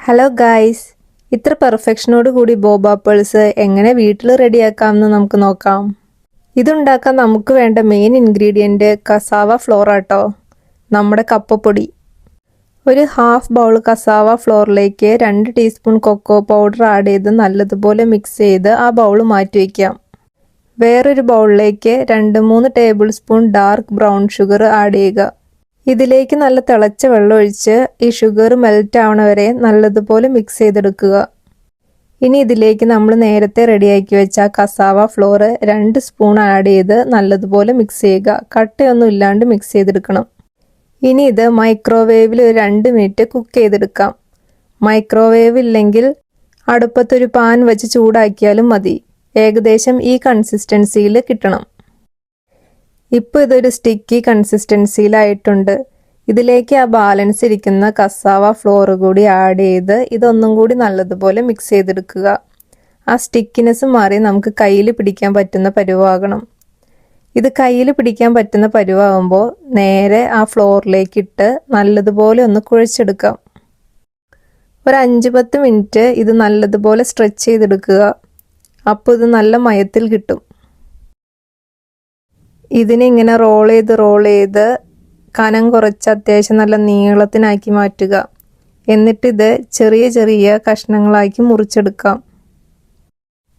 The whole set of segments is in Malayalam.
ഹലോ ഗായ്സ്, ഇത്ര പെർഫെക്ഷനോട് കൂടി ബോബ പേൾസ് എങ്ങനെ വീട്ടിൽ റെഡിയാക്കാമെന്ന് നമുക്ക് നോക്കാം. ഇതുണ്ടാക്കാൻ നമുക്ക് വേണ്ട മെയിൻ ഇൻഗ്രീഡിയൻറ്റ് കസാവ ഫ്ലോർ ആട്ടോ, നമ്മുടെ കപ്പപ്പൊടി. ഒരു ഹാഫ് ബൗൾ കസാവ ഫ്ലോറിലേക്ക് 2 ടീസ്പൂൺ കൊക്കോ പൗഡർ ആഡ് ചെയ്ത് നല്ലതുപോലെ മിക്സ് ചെയ്ത് ആ ബൗൾ മാറ്റി വയ്ക്കാം. വേറൊരു ബൗളിലേക്ക് 2-3 table spoon dark brown sugar add ചെയ്യുക. ഇതിലേക്ക് നല്ല തിളച്ച വെള്ളം ഒഴിച്ച് ഈ ഷുഗർ മെൽറ്റ് ആവണ വരെ നല്ലതുപോലെ മിക്സ് ചെയ്തെടുക്കുക. ഇനി ഇതിലേക്ക് നമ്മൾ നേരത്തെ റെഡിയാക്കി വെച്ച കസാവ ഫ്ലോർ 2 സ്പൂൺ ആഡ് ചെയ്ത് നല്ലതുപോലെ മിക്സ് ചെയ്യുക. കട്ടയൊന്നും ഇല്ലാണ്ട് മിക്സ് ചെയ്തെടുക്കണം. ഇനി ഇത് മൈക്രോവേവിൽ ഒരു 2 മിനിറ്റ് കുക്ക് ചെയ്തെടുക്കാം. മൈക്രോവേവ് ഇല്ലെങ്കിൽ അടുപ്പത്തൊരു പാൻ വെച്ച് ചൂടാക്കിയാലും മതി. ഏകദേശം ഈ കൺസിസ്റ്റൻസിയിൽ കിട്ടണം. ഇപ്പോൾ ഇതൊരു സ്റ്റിക്കി കൺസിസ്റ്റൻസിയിലായിട്ടുണ്ട്. ഇതിലേക്ക് ആ ബാലൻസ് ഇരിക്കുന്ന കസാവ ഫ്ലോർ കൂടി ആഡ് ചെയ്ത് ഇതൊന്നും കൂടി നല്ലതുപോലെ മിക്സ് ചെയ്തെടുക്കുക. ആ സ്റ്റിക്കിനെസ് മാറി നമുക്ക് കയ്യിൽ പിടിക്കാൻ പറ്റുന്ന പരുവാകണം. ഇത് കയ്യിൽ പിടിക്കാൻ പറ്റുന്ന പരുവാകുമ്പോൾ നേരെ ആ ഫ്ലോറിലേക്ക് ഇട്ട് നല്ലതുപോലെ ഒന്ന് കുഴച്ചെടുക്കാം. ഒരു 5-10 മിനിറ്റ് ഇത് നല്ലതുപോലെ സ്ട്രെച്ച് ചെയ്തെടുക്കുക. അപ്പോൾ ഇത് നല്ല മയത്തിൽ കിട്ടും. ഇതിനിങ്ങനെ റോൾ ചെയ്ത് കനം കുറച്ച് അത്യാവശ്യം നല്ല നീളത്തിനാക്കി മാറ്റുക. എന്നിട്ടിത് ചെറിയ ചെറിയ കഷ്ണങ്ങളാക്കി മുറിച്ചെടുക്കാം.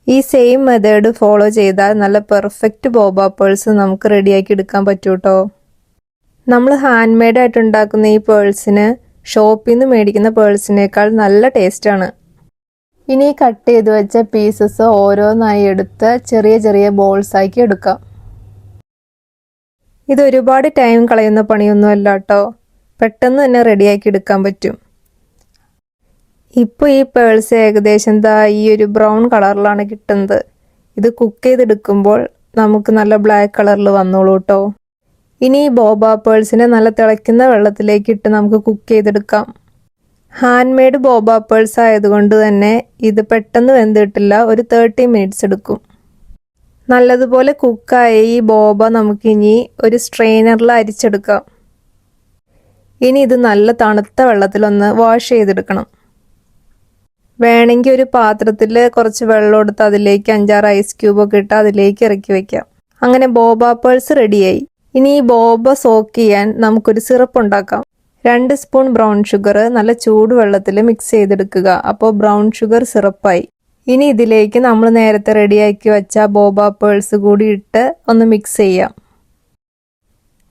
ഈ സെയിം മെത്തേഡ് ഫോളോ ചെയ്താൽ നല്ല പെർഫെക്റ്റ് ബോബ പേൾസ് നമുക്ക് റെഡിയാക്കി എടുക്കാൻ പറ്റൂ കേട്ടോ. നമ്മൾ ഹാൻഡ് മെയ്ഡ് ആയിട്ട് ഉണ്ടാക്കുന്ന ഈ പേൾസിന് ഷോപ്പിൽ നിന്ന് മേടിക്കുന്ന പേൾസിനേക്കാൾ നല്ല ടേസ്റ്റാണ്. ഇനി കട്ട് ചെയ്ത് വെച്ച പീസസ് ഓരോന്നായി എടുത്ത് ചെറിയ ചെറിയ ബോൾസ് ആക്കി എടുക്കാം. ഇത് ഒരുപാട് ടൈം കളയുന്ന പണിയൊന്നും അല്ല കേട്ടോ, പെട്ടെന്ന് തന്നെ റെഡിയാക്കി എടുക്കാൻ പറ്റും. ഇപ്പോൾ ഈ പേൾസ് ഏകദേശം ഈ ഒരു ബ്രൗൺ കളറിലാണ് കിട്ടുന്നത്. ഇത് കുക്ക് ചെയ്തെടുക്കുമ്പോൾ നമുക്ക് നല്ല ബ്ലാക്ക് കളറിൽ വന്നോളൂ കേട്ടോ. ഇനി ഈ ബോബ പേൾസിനെ നല്ല തിളയ്ക്കുന്ന വെള്ളത്തിലേക്ക് ഇട്ട് നമുക്ക് കുക്ക് ചെയ്തെടുക്കാം. ഹാൻഡ് മെയ്ഡ് ബോബ പേൾസ് ആയതുകൊണ്ട് തന്നെ ഇത് പെട്ടെന്ന് വെന്തിട്ടില്ല, ഒരു 30 മിനിറ്റ്സ് എടുക്കും. നല്ലതുപോലെ കുക്കായ ഈ ബോബ നമുക്കിനി ഒരു സ്ട്രെയിനറിൽ അരിച്ചെടുക്കാം. ഇനി ഇത് നല്ല തണുത്ത വെള്ളത്തിലൊന്ന് വാഷ് ചെയ്തെടുക്കണം. വേണമെങ്കിൽ ഒരു പാത്രത്തിൽ കുറച്ച് വെള്ളം എടുത്ത് അതിലേക്ക് 5-6 ഐസ് ക്യൂബൊക്കെ ഇട്ട് അതിലേക്ക് ഇറക്കി വെക്കാം. അങ്ങനെ ബോബ പേൾസ് റെഡിയായി. ഇനി ഈ ബോബ സോക്ക് ചെയ്യാൻ നമുക്കൊരു സിറപ്പ് ഉണ്ടാക്കാം. 2 സ്പൂൺ ബ്രൗൺ ഷുഗർ നല്ല ചൂടുവെള്ളത്തിൽ മിക്സ് ചെയ്തെടുക്കുക. അപ്പോൾ ബ്രൗൺ ഷുഗർ സിറപ്പായി. ഇനി ഇതിലേക്ക് നമ്മൾ നേരത്തെ റെഡിയാക്കി വെച്ച ബോബ പേൾസ് കൂടി ഇട്ട് ഒന്ന് മിക്സ് ചെയ്യാം.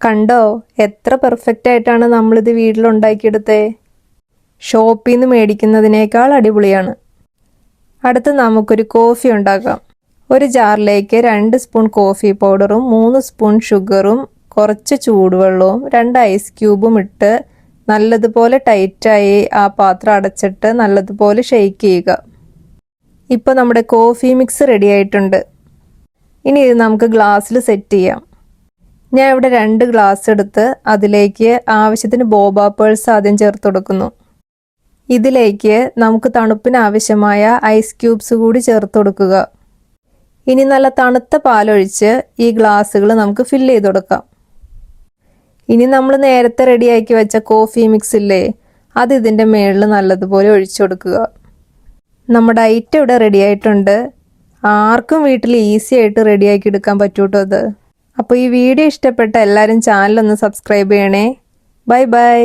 കണ്ടോ എത്ര പെർഫെക്റ്റ് ആയിട്ടാണ് നമ്മളിത് വീട്ടിലുണ്ടാക്കിയെടുത്തേ. ഷോപ്പിൽ നിന്ന് മേടിക്കുന്നതിനേക്കാൾ അടിപൊളിയാണ്. അടുത്ത് നമുക്കൊരു കോഫി ഉണ്ടാക്കാം. ഒരു ജാറിലേക്ക് 2 സ്പൂൺ കോഫി പൗഡറും 3 സ്പൂൺ ഷുഗറും കുറച്ച് ചൂടുവെള്ളവും 2 ഐസ് ക്യൂബും ഇട്ട് നല്ലതുപോലെ ടൈറ്റായി ആ പാത്രം അടച്ചിട്ട് നല്ലതുപോലെ ഷെയ്ക്ക് ചെയ്യുക. ഇപ്പോൾ നമ്മുടെ കോഫി മിക്സ് റെഡി ആയിട്ടുണ്ട്. ഇനി ഇത് നമുക്ക് ഗ്ലാസ്സിൽ സെറ്റ് ചെയ്യാം. ഞാൻ ഇവിടെ 2 ഗ്ലാസ് എടുത്ത് അതിലേക്ക് ആവശ്യത്തിന് ബോബ പേൾസ് ആദ്യം ചേർത്ത് കൊടുക്കുന്നു. ഇതിലേക്ക് നമുക്ക് തണുപ്പിന് ആവശ്യമായ ഐസ് ക്യൂബ്സ് കൂടി ചേർത്ത് കൊടുക്കുക. ഇനി നല്ല തണുത്ത പാലൊഴിച്ച് ഈ ഗ്ലാസ്സുകൾ നമുക്ക് ഫില്ല് ചെയ്ത് കൊടുക്കാം. ഇനി നമ്മൾ നേരത്തെ റെഡിയാക്കി വെച്ച കോഫി മിക്സ് ഇല്ലേ, അത് ഇതിൻ്റെ മുകളിൽ നല്ലതുപോലെ ഒഴിച്ചു കൊടുക്കുക. നമ്മുടെ ഐറ്റം ഇവിടെ റെഡി ആയിട്ടുണ്ട്. ആർക്കും വീട്ടിൽ ഈസി ആയിട്ട് റെഡിയാക്കി എടുക്കാൻ പറ്റൂട്ടോ ഇത്. അപ്പോൾ ഈ വീഡിയോ ഇഷ്ടപ്പെട്ട എല്ലാവരും ചാനലൊന്ന് സബ്സ്ക്രൈബ് ചെയ്യണേ. Bye bye.